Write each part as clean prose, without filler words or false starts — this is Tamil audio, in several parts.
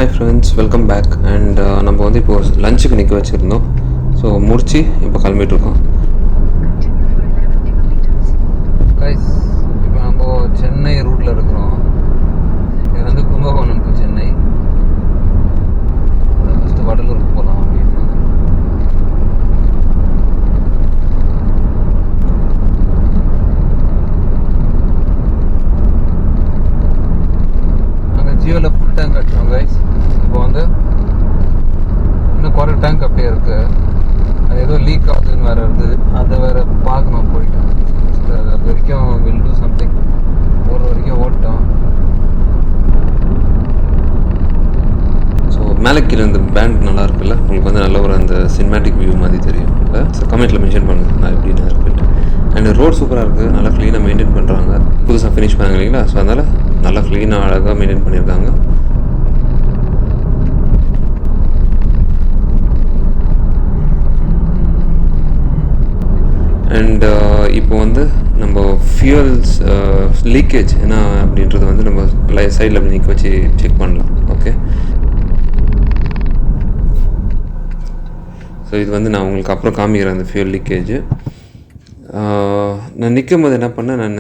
Hi friends, welcome back. And நம்ம வந்து இப்போது லஞ்சுக்கு நிற்க வச்சுருந்தோம். ஸோ முடித்து இப்போ கிளம்பிட்டுருக்கோம். கைஸ், இப்போ நம்ம சென்னை ரூட்டில் இருக்கிறோம். இது வந்து கும்பகோணம் டு சென்னை. ஃபஸ்ட்டு வடலூருக்கு போகலாம் அப்படின்னு. நாங்கள் ஜியோவில் ஃபுல் டேங்க் கட்டுறோம் கைஸ். இப்போ வந்து இன்னும் குறை டேங்க் அப்படியே இருக்குது. அது ஏதோ லீக் ஆகுதுன்னு வேறு இருந்தது. அதை வேறு பார்க்கணும் போயிட்டு. அது வரைக்கும் வில் டூ சம்திங். ஒரு வரைக்கும் ஓட்டோம். ஸோ மேலே கீழே இந்த பேண்ட் நல்லா இருக்குல்ல, உங்களுக்கு வந்து நல்ல ஒரு அந்த சினிமேட்டிக் வியூ மாதிரி தெரியும். ஸோ கமெண்ட்டில் மென்ஷன் பண்ணுங்கள் நான் எப்படின்னா இருக்குன்ட்டு. அண்ட் ரோட் சூப்பராக இருக்குது, நல்லா க்ளீனாக மெயின்டைன் பண்ணுறாங்க. புதுசாக ஃபினிஷ் பண்ணாங்க இல்லைங்களா, ஸோ அதனால் நல்லா க்ளீனாக அழகாக மெயின்டைன் பண்ணியிருக்காங்க. அண்ட் இப்போ வந்து நம்ம ஃபியூயல்ஸ் லீக்கேஜ் என்ன அப்படின்றது வந்து நம்ம சைடில் அப்படி நிற்க வச்சு செக் பண்ணலாம். ஓகே, ஸோ இது வந்து நான் உங்களுக்கு அப்புறம் காமிக்கிறேன் அந்த ஃபியூயல் லீக்கேஜ். நான் நிற்கும் போது என்ன பண்ணேன், நான்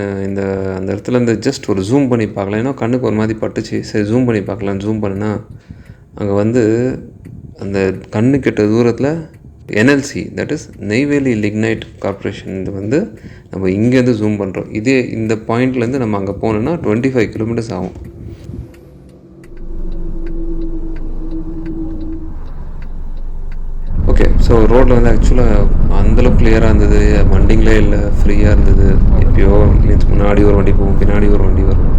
அந்த இடத்துல இருந்து ஜஸ்ட் ஒரு ஜூம் பண்ணி பார்க்கலாம். ஏன்னா கண்ணுக்கு ஒரு மாதிரி பட்டுச்சு. சரி ஜூம் பண்ணி பார்க்கலாம். ஜூம் பண்ணினா அங்கே வந்து அந்த கண்ணு கிட்ட தூரத்தில் NLC, that is Neyveli lignite corporation. இது வந்து நம்ம இங்கேருந்து ஜூம் பண்ணுறோம். இதே இந்த பாயிண்ட்லேருந்து நம்ம அங்கே போனோன்னா 25 கிலோமீட்டர்ஸ் ஆகும். ஓகே, ஸோ ரோட்டில் வந்து ஆக்சுவலாக அந்தளவுக்கு கிளியராக இருந்தது. வண்டிங்களே இல்லை, ஃப்ரீயாக இருந்தது. எப்பயோ மீன்ஸ் முன்னாடி ஒரு வண்டி போகும், பின்னாடி ஒரு வண்டி வரும்,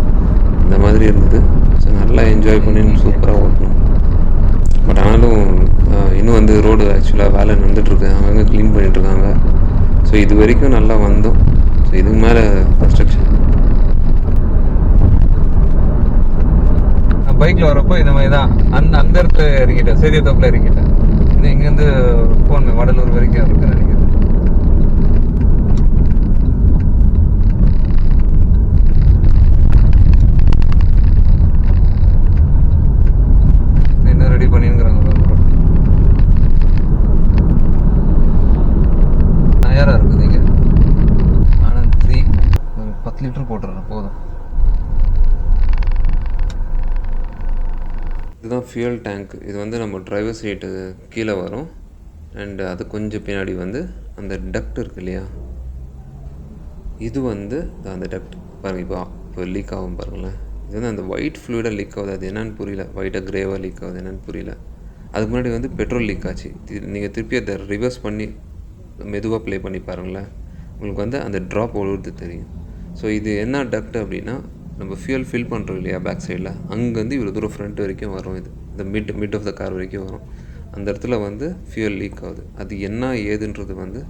இந்த மாதிரி இருந்தது. ஸோ நல்லா என்ஜாய் பண்ணி சூப்பராக ஓட்டணும். பட் ஆனாலும் இன்னும் வந்து ரோடு ஆக்சுவலாக வேலை நடந்துகிட்ருக்கு. அங்கங்கே க்ளீன் பண்ணிகிட்ருக்காங்க. ஸோ இது வரைக்கும் நல்லா வந்தோம். ஸோ இதுக்கு மேலே கன்ஸ்ட்ரக்ஷன். நான் பைக்கில் வரப்போ இந்த மாதிரி தான் அந்த இடத்துல இறங்கிட்டேன், சேதியத்தோப்பில் இறங்கிட்டேன். இங்கேருந்து போகணும் வடலூர் வரைக்கும் இருக்குன்னு நினைக்கிறேன். என்ன ரெடி பண்ணிங்கிறாங்க தயாராக இருக்குது. இங்கே ஆனால் 10 லிட்டர் போட்டுறேன் போதும். இதுதான் ஃபியூயல் டேங்க். இது வந்து நம்ம டிரைவர் சீட்டு கீழே வரும். அண்ட் அது கொஞ்சம் பின்னாடி வந்து அந்த டக்ட் இருக்கு இல்லையா, இது வந்து அந்த டக்ட் பாருங்கள். இப்போ லீக் ஆகும் பாருங்களேன். இது வந்து அந்த ஒயிட் ஃப்ளூயிடாக லீக் ஆகுது. அது என்னென்னு புரியல. ஒயிட்டாக கிரேவாக லீக் ஆகுது, என்னென்னு புரியல. அதுக்கு முன்னாடி வந்து பெட்ரோல் லீக் ஆச்சு. நீங்கள் திருப்பி அதை ரிவர்ஸ் பண்ணி மெதுவாக ப்ளே பண்ணி பாருங்களேன், உங்களுக்கு வந்து அந்த ட்ராப் ஒழுகுறது தெரியும். ஸோ இது என்ன டக்ட் அப்படின்னா, நம்ம ஃபியூயல் ஃபில் பண்ணுறோம் இல்லையா பேக் சைடில், அங்கேருந்து இவ்வளோ தூரம் ஃப்ரண்ட் வரைக்கும் வரும். இது இந்த மிட் ஆஃப் த கார் வரைக்கும் வரும். அந்த இடத்துல வந்து ஃபியூயல் லீக் ஆகுது. அது என்ன ஏதுன்றது வந்து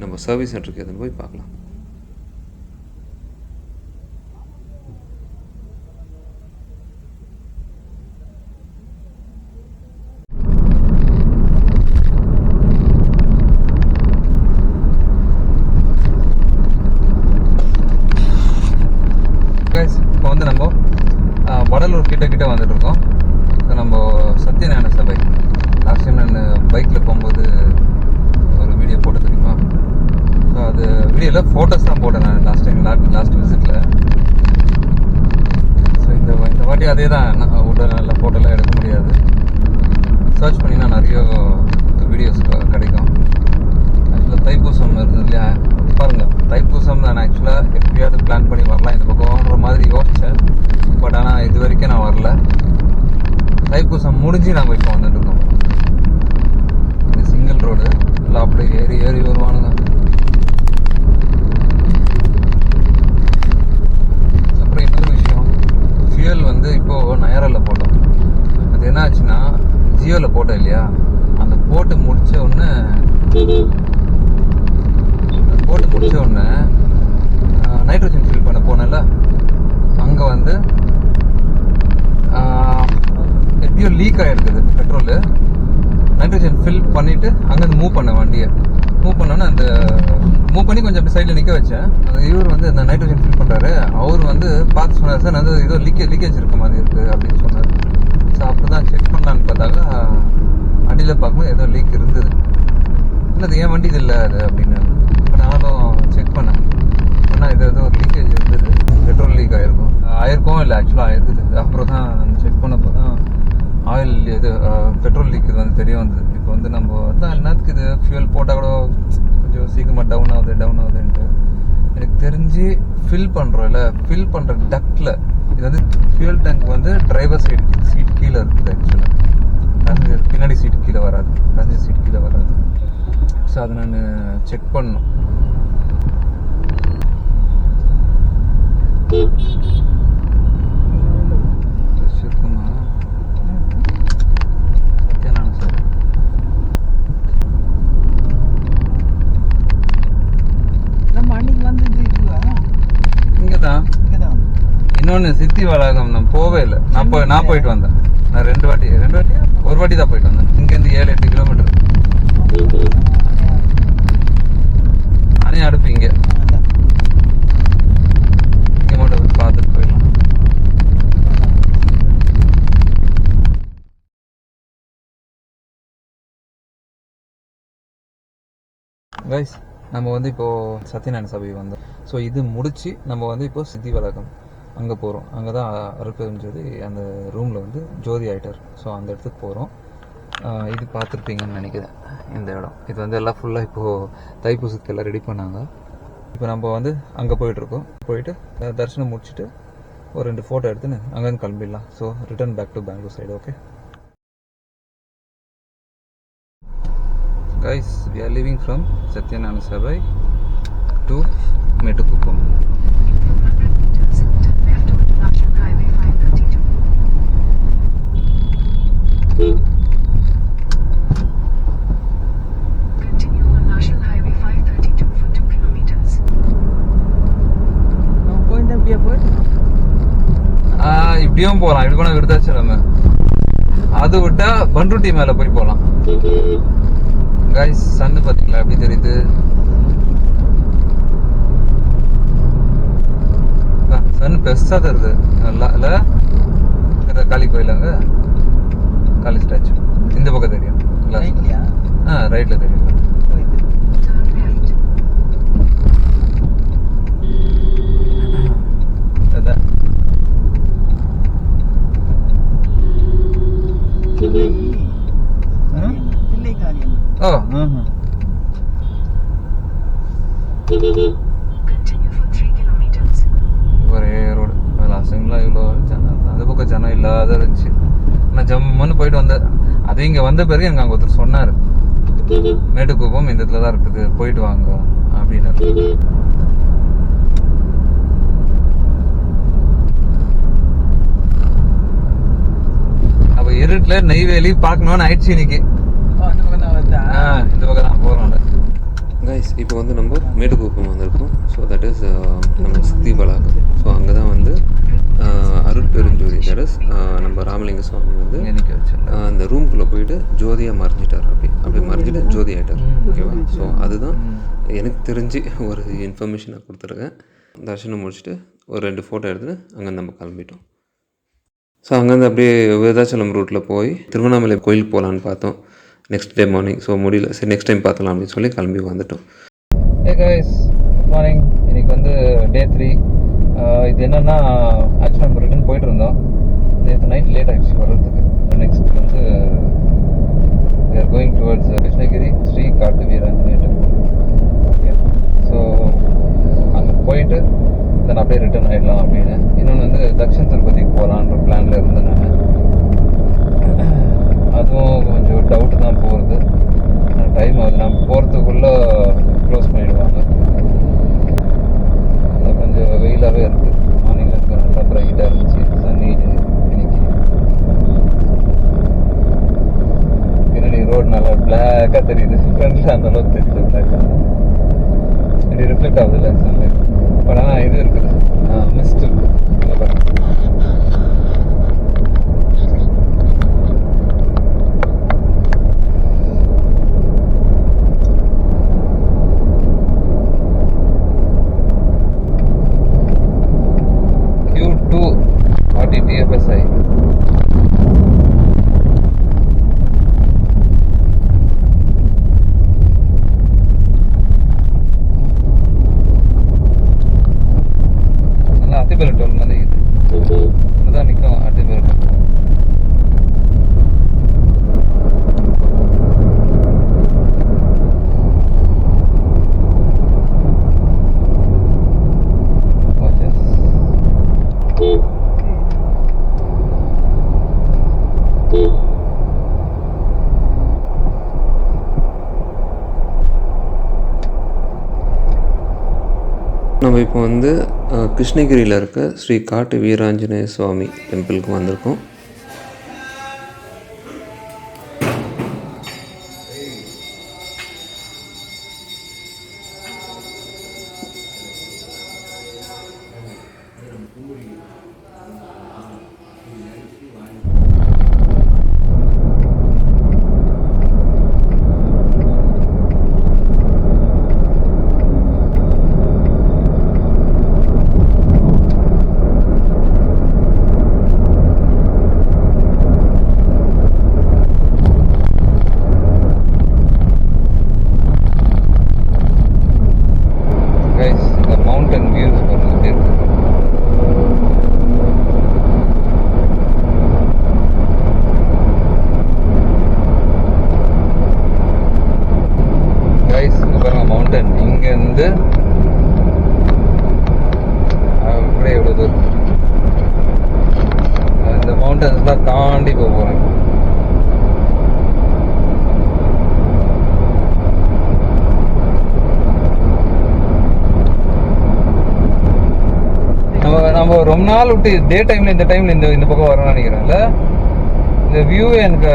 நம்ம சர்வீஸ் சென்டருக்கு எதுன்னு போய் பார்க்கலாம். இப்போ வந்து நம்ம வடலூர் கிட்ட வந்துட்டுருக்கோம். நம்ம சத்யநாராயண சபை. லாஸ்ட் டைம் நான் பைக்கில் போகும்போது ஒரு வீடியோ போட்டு தெரியுமா. ஸோ அது வீடியோவில் ஃபோட்டோஸ் தான் போட்டேன் நான் லாஸ்ட் விசிட்டில். ஸோ இந்த வாட்டி அதே தான். நல்ல ஃபோட்டோலாம் எடுக்க முடியாது. சர்ச் பண்ணினா நிறைய வீடியோஸ் கிடைக்கும். ஆக்சுவலாக தைப்பூசம் இருந்தது இல்லையா, பாருங்கள். தைப்பூசம் நான் ஆக்சுவலாக எப்படியாவது பிளான் பண்ணி வரலாம் இந்த பக்கம்ன்ற மாதிரி யோசித்தேன். பட் ஆனால் இது வரைக்கும் நான் வரல. தைப்பூசம் முடிஞ்சு நாங்கள் இப்போ வந்துட்டுருக்கோம். இது சிங்கிள் ரோடு இல்லை, அப்படியே ஏறி வருவானுங்க. அப்புறம் இன்னொரு விஷயம், ஃபியூயல் வந்து இப்போது நயராவில் போட்டோம். அது என்ன ஆச்சுன்னா, ஜியோவில் போட்டோம் இல்லையா, அந்த போட்டு முடித்த உடனே நைட்ரோஜன் ஃபில் பண்ண போனேன்ல, அங்கே வந்து எப்படியோ லீக் ஆகிருக்குது பெட்ரோலு. நைட்ரோஜன் ஃபில் பண்ணிவிட்டு அங்கேருந்து மூவ் பண்ணேன் வண்டியை. மூவ் பண்ணோன்னே அந்த மூவ் பண்ணி கொஞ்சம் அப்படி சைடில் நிற்க வச்சேன். இவர் வந்து அந்த நைட்ரோஜன் ஃபில் பண்ணுறாரு. அவர் வந்து பார்த்து சொன்னார், சார் அது ஏதோ லீக்கேஜ் இருக்க மாதிரி இருக்குது அப்படின்னு சொன்னார். ஸோ அப்படி தான் செக் பண்ண வண்டியில் பார்க்கும்போது ஏதோ லீக் இருந்தது. இல்லை அது ஏன் வண்டி இது இல்லை அது அப்படின்னு. இப்போ நானும் செக் பண்ணேன். ஆனால் இது ஏதோ ஒரு லீக்கேஜ் இருந்தது. பெட்ரோல் லீக் ஆயிருக்கும் இல்லை ஆக்சுவலாக ஆயிருக்குது. அப்புறம் தான் செக் பண்ணப்போ தான் ஆயில் இது பெட்ரோல் லீக் இது வந்து தெரிய வந்தது. இப்போ வந்து நம்ம தான் என்னத்துக்கு இது ஃபியூல் போட்டால் கூட கொஞ்சம் சீக்கிரமாக டவுன் ஆகுதுன்ட்டு எனக்கு தெரிஞ்சு ஃபில் பண்ணுறோம்ல, ஃபில் பண்ணுற டக்டில் இது வந்து ஃபியூல் டேங்க் வந்து டிரைவர் சீட் கீழே இருக்குது. ஆக்சுவலாக பேசஞ்சர் பின்னாடி சீட்டு கீழே வராது, பேசஞ்சர் சீட் கீழே வராது. ஸோ அதை நான் செக் பண்ணணும். இருக்குமா சத்யானான சார் இங்கே தான். இன்னொன்று சித்தி வளாகம் நான் போவே இல்லை. நான் போயிட்டு வந்தேன். நான் ரெண்டு வாட்டியா ஒரு வாட்டி தான் போயிட்டு வந்தேன். இங்கேருந்து 7-8 கிலோமீட்டர். நானே அடுப்பு இங்கே மட்டும் பார்த்துட்டு போயிடலாம். கைஸ் நம்ம வந்து இப்போது சத்யநாராயண சபை வந்தோம். ஸோ இது முடித்து நம்ம வந்து இப்போது சித்தி வளாகம் அங்கே போகிறோம். அங்கே தான் அருட்பெருஞ்சோதி அந்த ரூமில் வந்து ஜோதி ஆகிட்டார். ஸோ அந்த இடத்துக்கு போகிறோம். இது பார்த்துருப்பீங்கன்னு நினைக்கிறேன். இந்த இடம் இது வந்து எல்லாம் ஃபுல்லாக இப்போது தைப்பூசத்துக்கு எல்லாம் ரெடி பண்ணாங்க. இப்போ நம்ம வந்து அங்கே போயிட்டுருக்கோம். போயிட்டு தரிசனம் முடிச்சுட்டு ஒரு 2 ஃபோட்டோ எடுத்துன்னு அங்கேருந்து கிளம்பிடலாம். So return back to Bangalore side. Okay guys, we are leaving from Satyanarayana Sabai to Metukuppam. Continue on National Highway 532 for 2 kilometers. Now going to Biapur? இப்படியும் போகலாம். இப்படி போனால் விருதாச்சலம். அது விட்டா பண்ருட்டி மேலே போய் போகலாம். கைஸ் சன்னு பார்த்தீங்களா எப்படி தெரியுது? சன் பெருசாக தருது. நல்லா இல்லை காளி கோயிலாங்க, காளி ஸ்டாச்சு இந்த பக்கம் தெரியும். ரைட்டில் தெரியும். அதான் ஓ ஒரே ரோடு. லாஸ்ட்லாம் இவ்வளோ ஜனம், அந்த பக்கம் ஜனம் இல்லாத இருந்துச்சு. நான் ஜம்முன்னு போயிட்டு வந்தேன். அது இங்கே வந்த பிறகு எனக்கு அங்கே ஒருத்தர் சொன்னார், மேட்டுக்குப்பம் இந்த இடத்துல தான் இருக்குது, போயிட்டு வாங்க அப்படின்னு. அப்போ இருட்டில் நெய்வேலி பார்க்கணும்னு ஆயிடுச்சு இன்னைக்கு. இந்த பக்கம் தான் போகிறோம். கைஸ் இப்போ வந்து நம்ம மேட்டுக்குப்பம் வந்திருக்கோம். ஸோ தட் இஸ் நம்ம சித்தி வளாகம். ஸோ அங்கே தான் வந்து அருட்பெருஞ்சோதி தரஸ் நம்ம ராமலிங்க சுவாமி வந்து அந்த ரூம்குள்ளே போயிட்டு ஜோதியாக மறைஞ்சிட்டார். அப்படி மறைஞ்சிட்டு ஜோதி ஆகிட்டார். ஓகேவா? ஸோ அதுதான் எனக்கு தெரிஞ்சு ஒரு இன்ஃபர்மேஷனாக கொடுத்துருக்கேன். தர்ஷனம் முடிச்சுட்டு ஒரு 2 ஃபோட்டோ எடுத்துட்டு அங்கேருந்து நம்ம கிளம்பிட்டோம். ஸோ அங்கேருந்து அப்படியே விருதாச்சலம் ரூட்டில் போய் திருவண்ணாமலை கோயிலுக்கு போகலான்னு பார்த்தோம் நெக்ஸ்ட் டே மார்னிங். ஸோ முடியல, சரி நெக்ஸ்ட் டைம் பார்க்கலாம் அப்படின்னு சொல்லி கிளம்பி வந்துட்டோம். Hey guys, good morning. இன்றைக்கி வந்து டே 3. இது என்னென்னா ஆக்சுவலாக நம்ம ரிட்டன் போயிட்டு இருந்தோம். நேற்று நைட் லேட் ஆகிடுச்சு வர்றதுக்கு. நெக்ஸ்ட் வந்து we are going towards Krishnagiri Sri காட்டு வீராஞ்சநேய டெம்பிள். ஓகே, ஸோ அங்கே போயிட்டு தென் அப்படியே ரிட்டர்ன் ஆகிடலாம் அப்படின்னு. இன்னொன்று வந்து தக்ஷிண திருப்பதிக்கு போகலான்ற பிளானில் இருந்தேன் நான். அதுவும் கொஞ்சம் டவுட்டு தான் போகிறது. டைம் ஆகுது, நம்ம போகிறதுக்குள்ளே க்ளோஸ் பண்ணிவிடுவாங்க. கொஞ்சம் வெயிலாகவே இருக்குது. மார்னிங்கில் இருக்க நல்லா ப்ரைட்டாக இருந்துச்சு. சன்னி இன்னைக்கு பின்னாடி ரோடு நல்லா பிளாக்காக தெரியுது. ஃப்ரெண்ட்ஸில் அந்த அளவுக்கு தெரியுது பிளாக்காக. இப்படி ரிஃப்ளெக்ட் ஆகுது இல்லை சன்லைட். பட் ஆனால் இது இருக்குது, மிஸ்ட் இருக்குது. TFSI. நம்ம இப்போ வந்து கிருஷ்ணகிரியில் இருக்க ஸ்ரீ காட்டு வீராஞ்சநேய சுவாமி டெம்பிளுக்கு வந்திருக்கோம். இங்கேருந்து அப்படியே எவ்வளோ தூரம் இந்த மவுண்டன்ஸ்லாம் தாண்டி போக போகிறேன். நம்ம ரொம்ப நாள் விட்டு டே டைமில் இந்த டைமில் இந்த பக்கம் வரணும்னு நினைக்கிறேன்ல. இந்த வியூ எனக்கு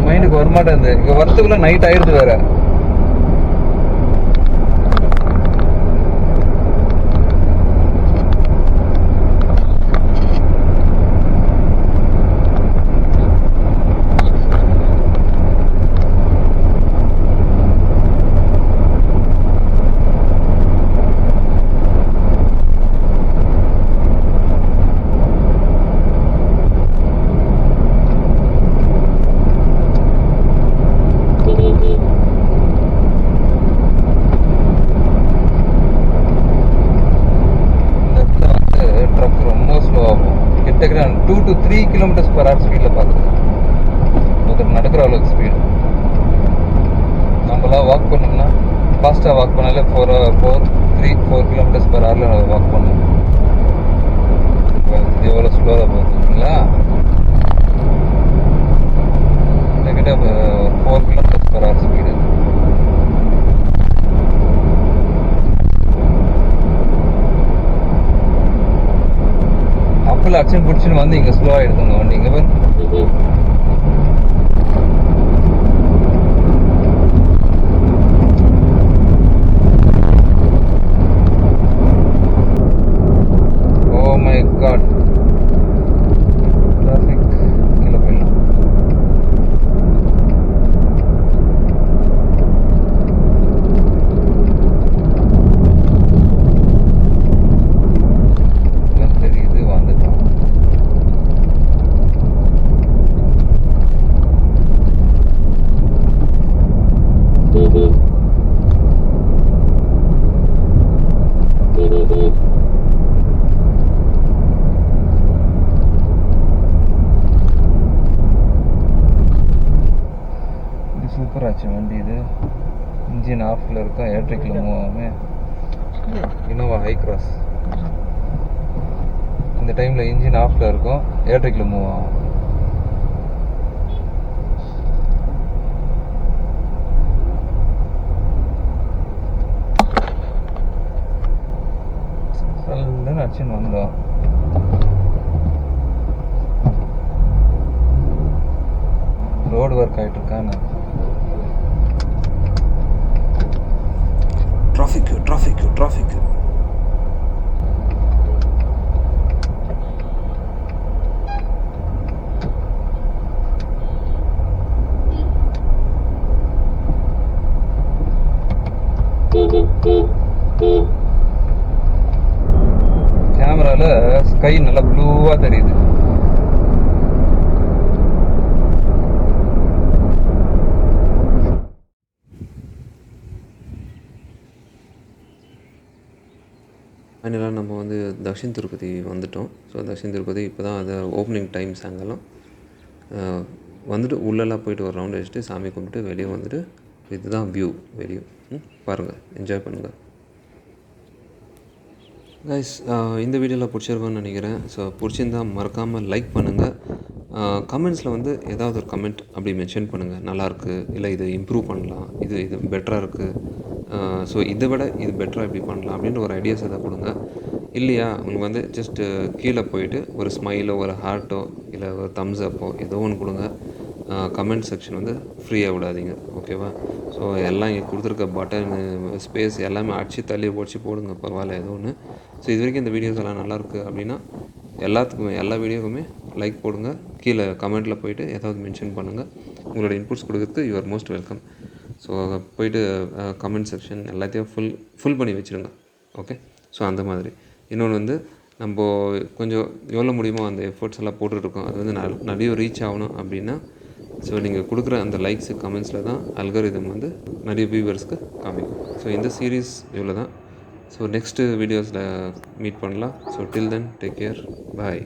மைண்டுக்கு வரமாட்டேங்குது. இங்கே வரத்துக்குள்ள நைட் ஆயிடுது வேற. கிட்டத்தட்ட 2 to 3 km/h ஸ்பீடில் பார்க்குறேன். ஒருத்தர் நடக்கிற அளவுக்கு ஸ்பீடு. நம்மளாம் வாக் பண்ணோம்னா ஃபாஸ்ட்டாக வாக் பண்ணாலே 4 km/h வாக் பண்ணணும். எவ்வளோ ஸ்லோவாக பார்த்துருக்கீங்களா? கிட்டத்தட்ட 4 km/h ஸ்பீடு. அப்பல அக்ஷன் பிடிச்சின்னு வந்து இங்கே ஸ்லோ ஆகிடுதுங்க வண்டி. இங்கே பாரு, ஓ மை காட், டிராஃபிக் கீழே போயிடலாம். தெரியுது வந்துட்டோம். சூப்பர் ஆச்சு வண்டி. இது இன்ஜின் ஆஃப்ல இருக்கா, எலக்ட்ரிக்கில் மூவ் ஆகாம. இனோவா ஹை கிராஸ் இந்த டைமில் இன்ஜின் ஆஃப்ல இருக்கும், எலக்ட்ரிக்கில் மூவ் ஆகும். சல்லுன்னு அடிச்சுன்னு வந்தோம். ரோடு ஒர்க் ஆகிட்டு இருக்கான்னு. டிராஃபிக் கேமரால ஸ்கை நல்லா ப்ளூவா தெரியுது. ஃபைனலாக நம்ம வந்து தக்ஷின் திருப்பதி வந்துட்டோம். ஸோ தக்ஷின் திருப்பதி இப்போ தான் அது ஓப்பனிங் டைம் சாயங்காலம். வந்துட்டு உள்ளெல்லாம் போயிட்டு ஒரு ரவுண்ட் அடிச்சுட்டு சாமி கும்பிட்டு வெளியே வந்துட்டு இதுதான் வியூ வெளியே. பாருங்கள், என்ஜாய் பண்ணுங்கள் கைஸ். இந்த வீடியோவில் பிடிச்சிருக்கோன்னு நினைக்கிறேன். ஸோ பிடிச்சிருந்தால் மறக்காமல் லைக் பண்ணுங்கள். கமெண்ட்ஸில் வந்து ஏதாவது ஒரு கமெண்ட் அப்படி மென்ஷன் பண்ணுங்கள். நல்லாயிருக்கு, இல்லை இது இம்ப்ரூவ் பண்ணலாம், இது பெட்டராக இருக்குது, ஸோ இதை விட இது பெட்டராக இப்படி பண்ணலாம் அப்படின்ற ஒரு ஐடியாஸ் எதாவது கொடுங்க. இல்லையா உங்களுக்கு வந்து ஜஸ்ட்டு கீழே போயிட்டு ஒரு ஸ்மைலோ ஒரு ஹார்ட்டோ இல்லை ஒரு தம்ஸ் அப்போ ஏதோ ஒன்று கொடுங்க. கமெண்ட் செக்ஷன் வந்து ஃப்ரீயாக விடாதீங்க, ஓகேவா? ஸோ எல்லாம் இங்கே கொடுத்துருக்க பட்டன் ஸ்பேஸ் எல்லாமே அடிச்சு தள்ளி உடச்சி போடுங்க, பரவாயில்ல ஏதோ ஒன்று. ஸோ இது வரைக்கும் இந்த வீடியோஸ் எல்லாம் நல்லாயிருக்கு அப்படின்னா எல்லாத்துக்குமே எல்லா வீடியோவுக்குமே லைக் போடுங்க. கீழே கமெண்ட்டில் போயிட்டு ஏதாவது மென்ஷன் பண்ணுங்கள். உங்களோட இன்புட்ஸ் கொடுக்கறதுக்கு you are most welcome. So போயிட்டு கமெண்ட் செக்ஷன் எல்லாத்தையும் ஃபுல் பண்ணி வச்சுருங்க, ஓகே? ஸோ அந்த மாதிரி இன்னொன்று வந்து நம்ம கொஞ்சம் எவ்வளோ முடியுமோ அந்த எஃபர்ட்ஸ் எல்லாம் போட்டுட்ருக்கோம். அது வந்து நிறைய ரீச் ஆகணும் அப்படின்னா ஸோ நீங்கள் கொடுக்குற அந்த லைக்ஸு கமெண்ட்ஸில் தான் அல்காரிதம் வந்து நிறைய வியூவர்ஸ்க்கு காமிக்கும். ஸோ இந்த சீரீஸ் இவ்வளோ தான். ஸோ நெக்ஸ்ட்டு வீடியோஸில் மீட் பண்ணலாம். So till then take care, பாய்.